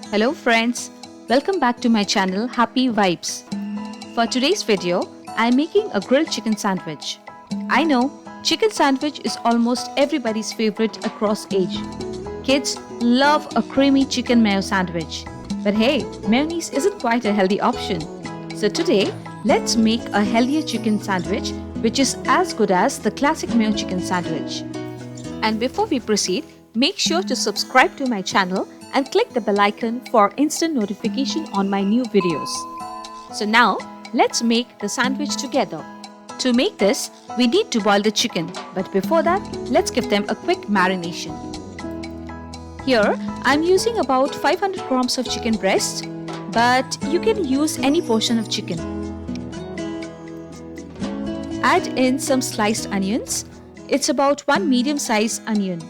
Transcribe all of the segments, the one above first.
Hello friends, welcome back to my channel Happy Vibes. For today's video, I am making a grilled chicken sandwich. I know, chicken sandwich is almost everybody's favorite across age. Kids love a creamy chicken mayo sandwich. But hey, mayonnaise isn't quite a healthy option. So today, let's make a healthier chicken sandwich which is as good as the classic mayo chicken sandwich. And before we proceed, make sure to subscribe to my channel and click the bell icon for instant notification on my new videos. So now, let's make the sandwich together. To make this, we need to boil the chicken, but before that, let's give them a quick marination. Here, I'm using about 500 grams of chicken breast, but you can use any portion of chicken. Add in some sliced onions. It's about one medium-sized onion.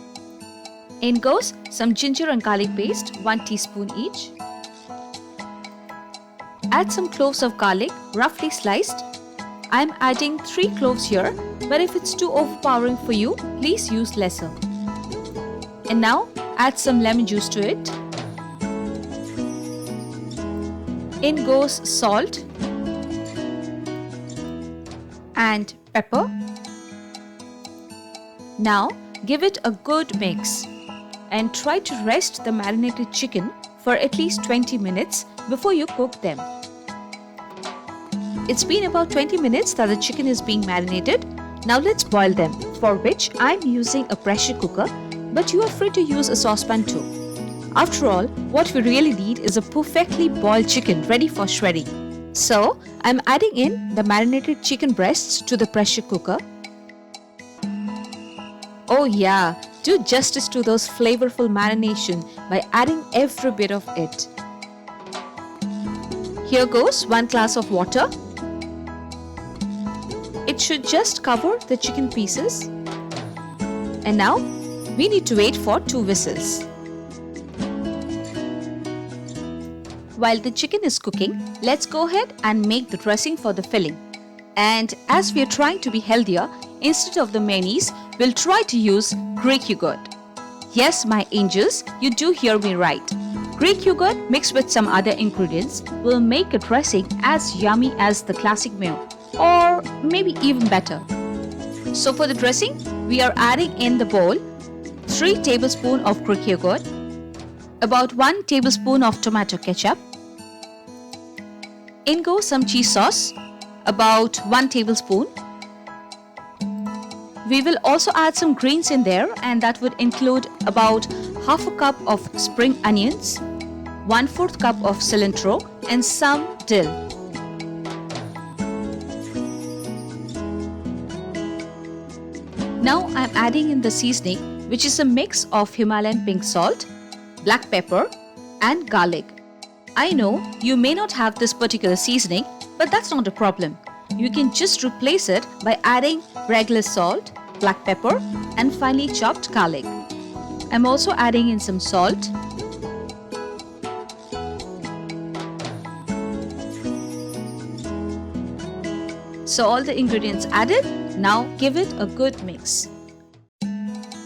In goes some ginger and garlic paste, 1 teaspoon each. Add some cloves of garlic, roughly sliced. I am adding 3 cloves here, but if it's too overpowering for you, please use lesser. And now add some lemon juice to it. In goes salt and pepper. Now give it a good mix and try to rest the marinated chicken for at least 20 minutes before you cook them. It's been about 20 minutes that the chicken is being marinated. Now let's boil them, for which I'm using a pressure cooker, but you are free to use a saucepan too. After all, what we really need is a perfectly boiled chicken ready for shredding. So I'm adding in the marinated chicken breasts to the pressure cooker. Oh yeah, do justice to those flavorful marination by adding every bit of it. Here goes 1 glass of water. It should just cover the chicken pieces. And now we need to wait for 2 whistles. While the chicken is cooking, let's go ahead and make the dressing for the filling. And as we are trying to be healthier, instead of the mayonnaise, we'll try to use Greek yogurt. Yes, my angels, you do hear me right. Greek yogurt mixed with some other ingredients will make a dressing as yummy as the classic mayo, or maybe even better. So for the dressing, we are adding in the bowl 3 tablespoons of Greek yogurt, about 1 tablespoon of tomato ketchup. In goes some cheese sauce, about 1 tablespoon. We will also add some greens in there, and that would include about half a cup of spring onions, 1/4 cup of cilantro, and some dill. Now I'm adding in the seasoning, which is a mix of Himalayan pink salt, black pepper, and garlic. I know you may not have this particular seasoning, but that's not a problem. You can just replace it by adding regular salt, black pepper, and finely chopped garlic. I'm also adding in some salt. So all the ingredients added, now give it a good mix.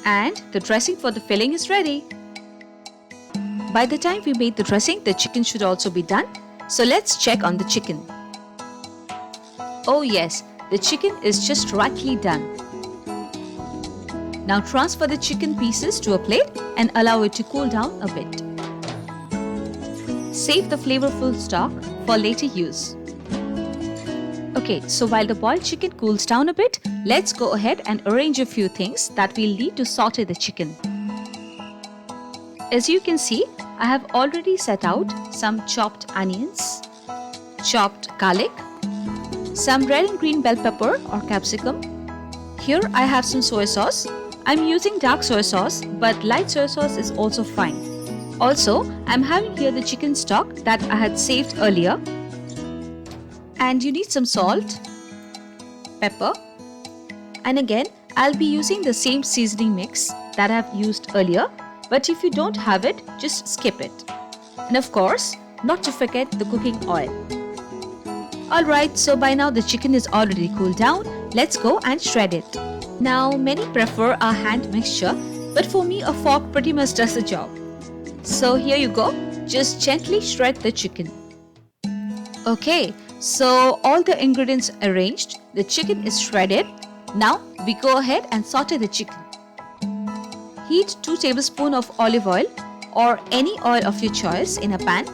And the dressing for the filling is ready. By the time we made the dressing, the chicken should also be done. So let's check on the chicken. Oh yes, the chicken is just rightly done. Now transfer the chicken pieces to a plate and allow it to cool down a bit. Save the flavorful stock for later use. Okay, so while the boiled chicken cools down a bit, let's go ahead and arrange a few things that will need to saute the chicken. As you can see, I have already set out some chopped onions, chopped garlic, some red and green bell pepper or capsicum. Here I have some soy sauce. I'm using dark soy sauce, but light soy sauce is also fine. Also, I'm having here the chicken stock that I had saved earlier. And you need some salt, pepper, and again, I'll be using the same seasoning mix that I've used earlier, but if you don't have it, just skip it. And of course, not to forget the cooking oil. Alright, so by now the chicken is already cooled down. Let's go and shred it. Now, many prefer a hand mixture, but for me a fork pretty much does the job. So here you go, Just gently shred the chicken. Okay, so all the ingredients arranged, the chicken is shredded. Now we go ahead and saute the chicken. Heat 2 tablespoons of olive oil or any oil of your choice in a pan.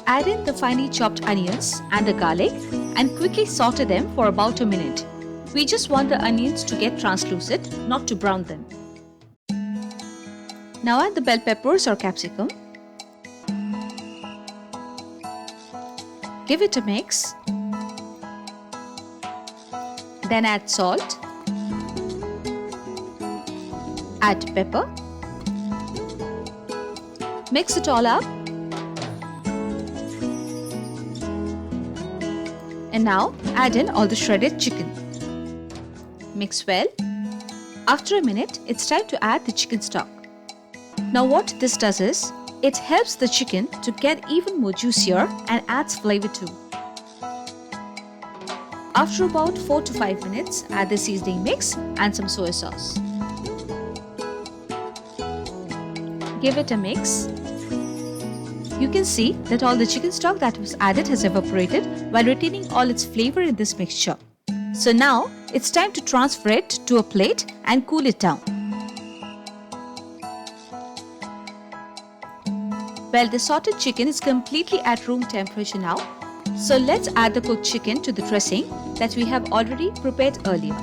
Add in the finely chopped onions and the garlic and quickly saute them for about a minute. We just want the onions to get translucent, not to brown them. Now add the bell peppers or capsicum. Give it a mix. Then add salt. Add pepper. Mix it all up. And now add in all the shredded chicken. Mix well. After a minute, it's time to add the chicken stock. Now what this does is, it helps the chicken to get even more juicier and adds flavor too. After about 4 to 5 minutes, add the seasoning mix and some soy sauce. Give it a mix. You can see that all the chicken stock that was added has evaporated while retaining all its flavor in this mixture. So now it's time to transfer it to a plate and cool it down. Well, the sauteed chicken is completely at room temperature now. So let's add the cooked chicken to the dressing that we have already prepared earlier.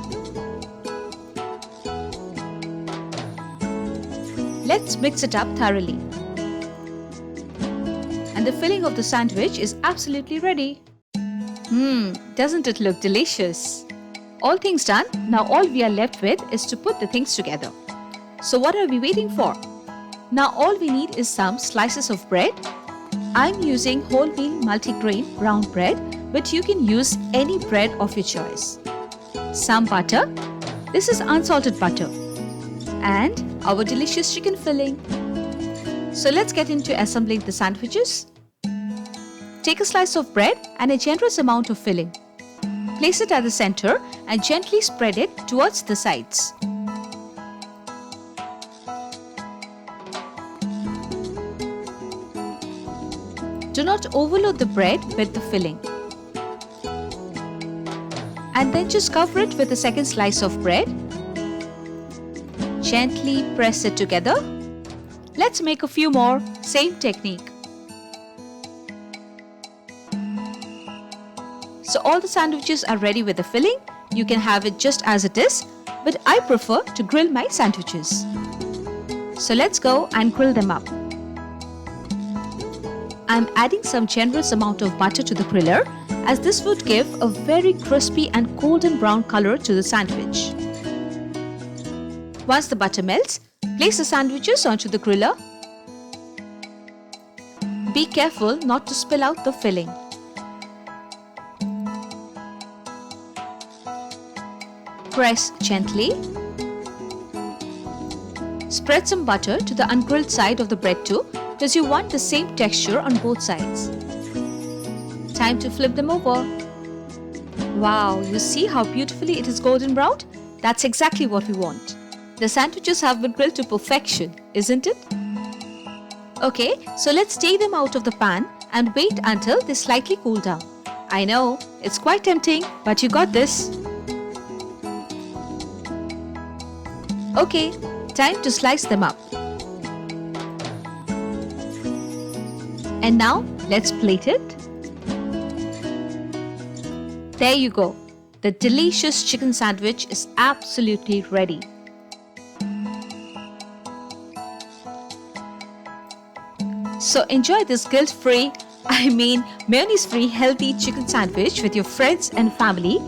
Let's mix it up thoroughly. And the filling of the sandwich is absolutely ready. Doesn't it look delicious? All things done, now all we are left with is to put the things together. So what are we waiting for? Now all we need is some slices of bread. I'm using wholemeal multigrain brown bread, but you can use any bread of your choice. Some butter. This is unsalted butter. And our delicious chicken filling. So let's get into assembling the sandwiches. Take a slice of bread and a generous amount of filling. Place it at the center and gently spread it towards the sides. Do not overload the bread with the filling. And then just cover it with a second slice of bread. Gently press it together. Let's make a few more, same technique. So all the sandwiches are ready with the filling. You can have it just as it is, but I prefer to grill my sandwiches. So let's go and grill them up. I'm adding some generous amount of butter to the griller, as this would give a very crispy and golden brown color to the sandwich. Once the butter melts, place the sandwiches onto the griller. Be careful not to spill out the filling. Press gently. Spread some butter to the ungrilled side of the bread too, because you want the same texture on both sides. Time to flip them over. Wow, you see how beautifully it is golden browned? That's exactly what we want. The sandwiches have been grilled to perfection, isn't it? Okay, so let's take them out of the pan and wait until they slightly cool down. I know, it's quite tempting, but you got this. Okay, time to slice them up. And now, let's plate it. There you go. The delicious chicken sandwich is absolutely ready. So enjoy this guilt-free, mayonnaise-free healthy chicken sandwich with your friends and family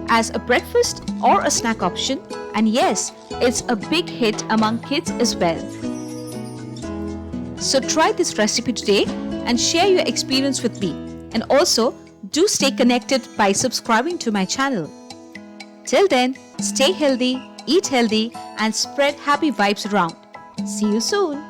as a breakfast or a snack option. And yes, it's a big hit among kids as well. So try this recipe today and share your experience with me. And also, do stay connected by subscribing to my channel. Till then, stay healthy, eat healthy, and spread happy vibes around. See you soon.